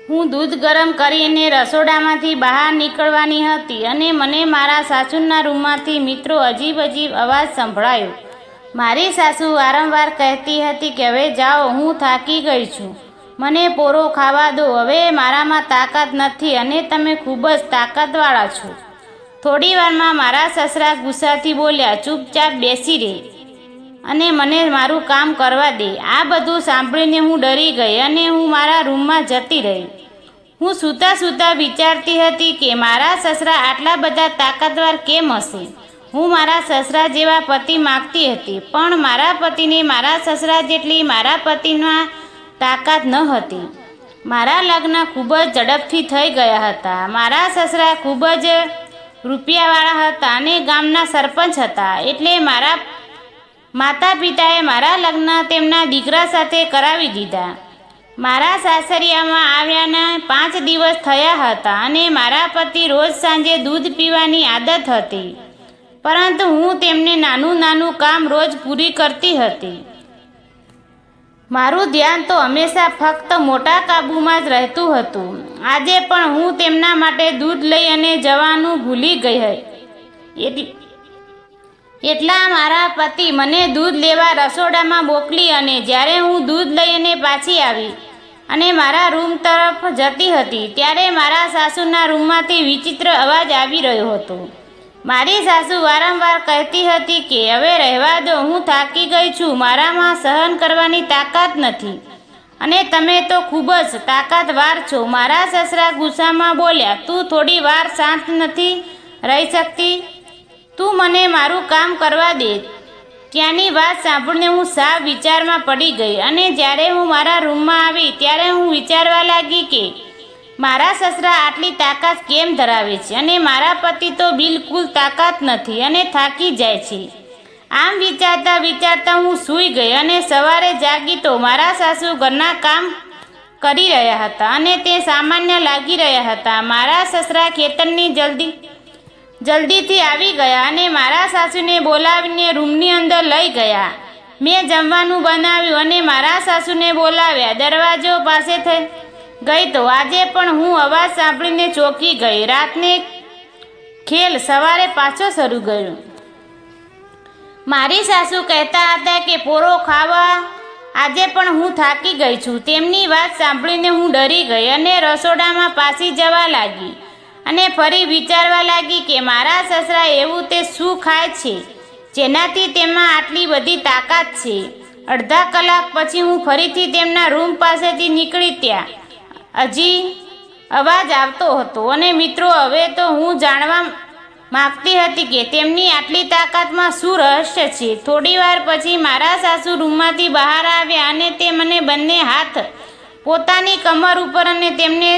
હું દૂધ ગરમ કરીને રસોડામાંથી બહાર નીકળવાની હતી અને મને મારા સાસુના રૂમમાંથી મિત્રો અજીબ અવાજ સંભળાયો. મારી સાસુ વારંવાર કહેતી હતી કે હવે જાઓ, હું થાકી ગઈ છું, મને પોરો ખાવા દો, હવે મારામાં તાકાત નથી અને તમે ખૂબ જ તાકાતવાળા છો. થોડી વારમાં મારા સસરા ગુસ્સાથી બોલ્યા, ચૂપચાપ બેસી રહે અને મને મારું કામ કરવા દે. આ બધું સાંભળીને હું ડરી ગઈ અને હું મારા રૂમમાં જતી રહી. હું સૂતા વિચારતી હતી કે મારા સસરા આટલા બધા તાકાતવાર કેમ હશે. હું મારા સસરા જેવા પતિ માગતી હતી, પણ મારા પતિને મારા સસરા જેટલી મારા પતિમાં તાકાત ન હતી. મારા લગ્ન ખૂબ જ ઝડપથી થઈ ગયા હતા. મારા સસરા ખૂબ જ રૂપિયાવાળા હતા અને ગામના સરપંચ હતા, એટલે મારા માતા પિતાએ મારા લગ્ન તેમના દીકરા સાથે કરાવી દીધા. મારા સાસરિયામાં આવ્યાના 5 દિવસ થયા હતા અને મારા પતિ રોજ સાંજે દૂધ પીવાની આદત હતી, પરંતુ હું તેમને નાનું કામ રોજ પૂરી કરતી હતી. મારું ધ્યાન તો હંમેશા ફક્ત મોટા કાબૂમાં જ રહેતું હતું. આજે પણ હું તેમના માટે દૂધ લઈ અને જવાનું ભૂલી ગઈ હતી. એટલા મારા પતિ મને દૂધ લેવા રસોડામાં મોકલી અને જ્યારે હું દૂધ લઈને પાછી આવી અને મારા રૂમ તરફ જતી હતી, ત્યારે મારા સાસુના રૂમમાંથી વિચિત્ર અવાજ આવી રહ્યો હતો. મારી સાસુ વારંવાર કહેતી હતી કે હવે રહેવા દો, હું થાકી ગઈ છું, મારામાં સહન કરવાની તાકાત નથી અને તમે તો ખૂબ જ તાકાતવાર છો. મારા સસરા ગુસ્સામાં બોલ્યા, તું થોડી વાર શાંત નથી રહી શકતી? તું મને મારું કામ કરવા દે. ત્યાંની વાત સાંભળીને હું સાવ વિચારમાં પડી ગઈ અને જ્યારે હું મારા રૂમમાં આવી ત્યારે હું વિચારવા લાગી કે મારા સસરા આટલી તાકાત કેમ ધરાવે છે અને મારા પતિ તો બિલકુલ તાકાત નથી અને થાકી જાય છે. આમ વિચારતા હું સૂઈ ગઈ અને સવારે જાગી તો મારા સાસુ ઘરના કામ કરી રહ્યા હતા અને તે સામાન્ય લાગી રહ્યા હતા. મારા સસરા ખેતરની જલ્દીથી આવી ગયા અને મારા સાસુને બોલાવીને રૂમની અંદર લઈ ગયા. મેં જમવાનું બનાવ્યું અને મારા સાસુને બોલાવ્યા. દરવાજો પાસે ગઈ તો આજે પણ હું અવાજ સાંભળીને ચોંકી ગઈ. રાતને ખેલ સવારે પાછો શરૂ ગયો. મારી સાસુ કહેતા હતા કે પોરો ખાવા. આજે પણ હું થાકી ગઈ છું. તેમની વાત સાંભળીને હું ડરી ગઈ અને રસોડામાં પાછી જવા લાગી અને ફરી વિચારવા લાગી કે મારા સસરા એવું તે શું ખાય છે જેનાથી તેમાં આટલી બધી તાકાત છે. અડધા કલાક પછી હું ફરીથી તેમના રૂમ પાસેથી નીકળી. ત્યાં હજી અવાજ આવતો હતો અને મિત્રો, હવે તો હું જાણવા માગતી હતી કે તેમની આટલી તાકાતમાં શું રહસ્ય છે. થોડી વાર પછી મારા સાસુ રૂમમાંથી બહાર આવ્યા અને તે મને બંને હાથ પોતાની કમર ઉપર અને તેમને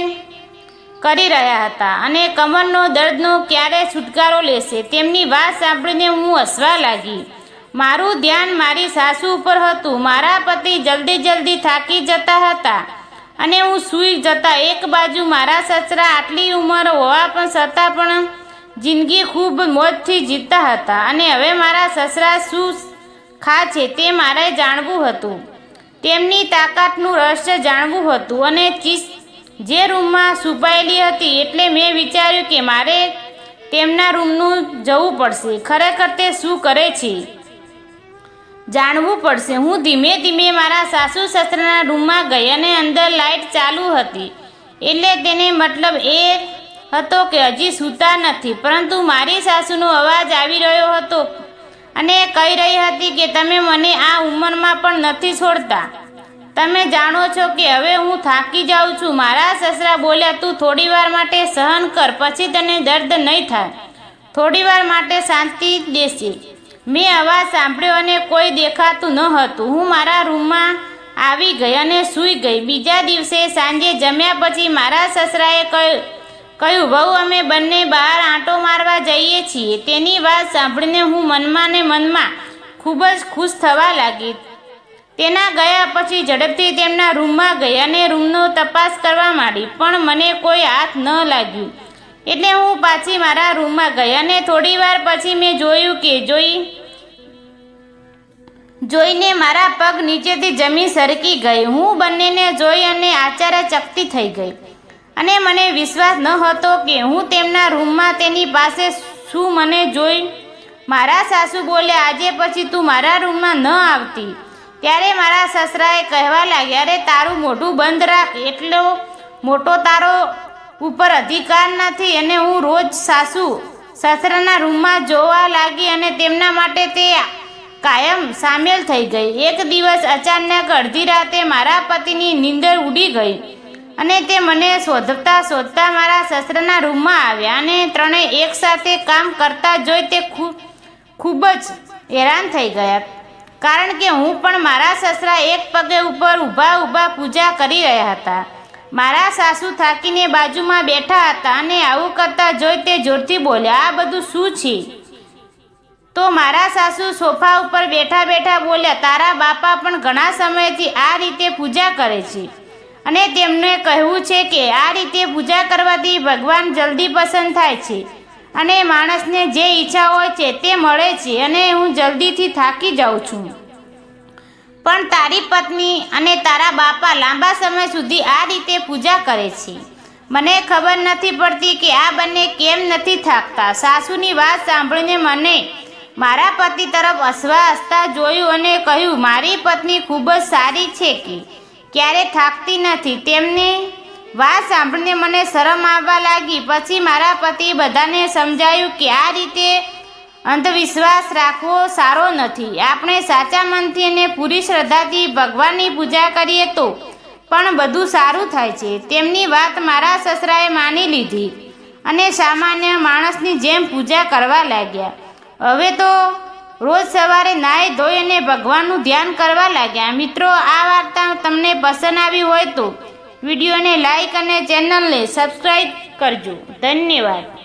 કરી રહ્યા હતા અને કમરનો દર્દનો ક્યારે છુટકારો લેશે. તેમની વાત સાંભળીને હું હસવા લાગી. મારું ધ્યાન મારી સાસુ ઉપર હતું. મારા પતિ જલ્દી થાકી જતા હતા અને હું સૂઈ જતા. એક બાજુ મારા સસરા આટલી ઉંમર હોવા પણ છતાં પણ જિંદગી ખૂબ મોજથી જીવતા હતા અને હવે મારા સસરા શું ખા છે તે મારે જાણવું હતું. તેમની તાકાતનું રહસ્ય જાણવું હતું અને જે રૂમમાં છુપાયેલી હતી. એટલે મેં વિચાર્યું કે મારે તેમના રૂમનું જવું પડશે. ખરેખર તે શું કરે છે જાણવું પડશે. હું ધીમે મારા સાસુ સસરાના રૂમમાં ગઈ અને અંદર લાઇટ ચાલુ હતી, એટલે તેને મતલબ એ હતો કે હજી સૂતા નથી. પરંતુ મારી સાસુનો અવાજ આવી રહ્યો હતો અને કહી રહી હતી કે તમે મને આ ઉંમરમાં પણ નથી છોડતા. તમે જાણો છો કે હવે હું થાકી જાઉં છું. મારા સસરા બોલ્યા, તું થોડી વાર માટે સહન કર, પછી તને દર્દ નહીં થાય. થોડી વાર માટે શાંતિ દેશે. મેં અવાજ સાંભળ્યો અને કોઈ દેખાતું ન હતું. હું મારા રૂમમાં આવી ગઈ અને સૂઈ ગઈ. બીજા દિવસે સાંજે જમ્યા પછી મારા સસરાએ કહ્યું, વહુ, અમે બંને બહાર આંટો મારવા જઈએ છીએ. તેની વાત સાંભળીને હું મનમાં ખૂબ જ ખુશ થવા લાગી. તેના ગયા પછી ઝડપથી તેમના રૂમમાં ગઈ અને રૂમનો તપાસ કરવા માંડી, પણ મને કોઈ હાથ ન લાગ્યું. એટલે હું પાછી મારા રૂમમાં ગઈ અને થોડી વાર પછી મેં જોયું કે જોઈને મારા પગ નીચેથી જમીન સરકી ગઈ. હું બંનેને જોઈ અને આશ્ચર્યચકિત થઈ ગઈ. અને મને વિશ્વાસ ન હતો કે હું તેમના રૂમમાં તેની પાસે શું મને જોઈ. મારા સાસુ બોલ્યા, આજે પછી તું મારા રૂમમાં ન આવતી. ત્યારે મારા સસરાએ કહેવા લાગ્યા, અરે તારું મોઢું બંધ રાખ, એટલો મોટો તારો ઉપર અધિકાર નથી. અને હું રોજ સાસુ સસરાના રૂમમાં જોવા લાગી અને તેમના માટે તે કાયમ સામેલ થઈ ગઈ. એક દિવસ અચાનક અડધી રાતે મારા પતિની નીંદર ઉડી ગઈ અને તે મને શોધતા શોધતા મારા સસરાના રૂમમાં આવ્યા અને ત્રણેય એકસાથે કામ કરતા જોઈ તે ખૂબ જ હેરાન થઈ ગયા, કારણ કે હું પણ મારા સસરા એક પગે ઉપર ઊભા પૂજા કરી રહ્યા હતા. મારા સાસુ થાકીને બાજુમાં બેઠા હતા અને આવું કરતા જોઈ તે જોરથી બોલ્યા, આ બધું શું છે? તો મારા સાસુ સોફા ઉપર બેઠા બેઠા બોલ્યા, તારા બાપા પણ ઘણા સમયથી આ રીતે પૂજા કરે છે અને તેમને કહેવું છે કે આ રીતે પૂજા કરવાથી ભગવાન જલ્દી પસંદ થાય છે અને માણસને જે ઈચ્છા હોય છે તે મળે છે અને હું જલ્દીથી થાકી જાઉં છું. પણ તારી પત્ની અને તારા બાપા લાંબા સમય સુધી આ રીતે પૂજા કરે છે. મને ખબર નથી પડતી કે આ બંને કેમ નથી થાકતા. સાસુની વાત સાંભળીને મને મારા પતિ તરફ હસતા જોયું અને કહ્યું, મારી પત્ની ખૂબ જ સારી છે કે ક્યારે થાકતી નથી. તેમની વાત સાંભળીને મને શરમ આવવા લાગી. પછી મારા પતિએ બધાને સમજાયું કે આ રીતે અંધવિશ્વાસ રાખવો સારો નથી. આપણે સાચા મનથી અને પૂરી શ્રદ્ધાથી ભગવાનની પૂજા કરીએ તો પણ બધું સારું થાય છે. તેમની વાત મારા સસરાએ માની લીધી અને સામાન્ય માણસની જેમ પૂજા કરવા લાગ્યા. હવે તો રોજ સવારે નાહી ધોઈ અને ભગવાનનું ધ્યાન કરવા લાગ્યા. મિત્રો, આ વાર્તા તમને પસંદ આવી હોય તો વિડીયોને લાઈક અને ચેનલને સબસ્ક્રાઈબ કરજો. ધન્યવાદ.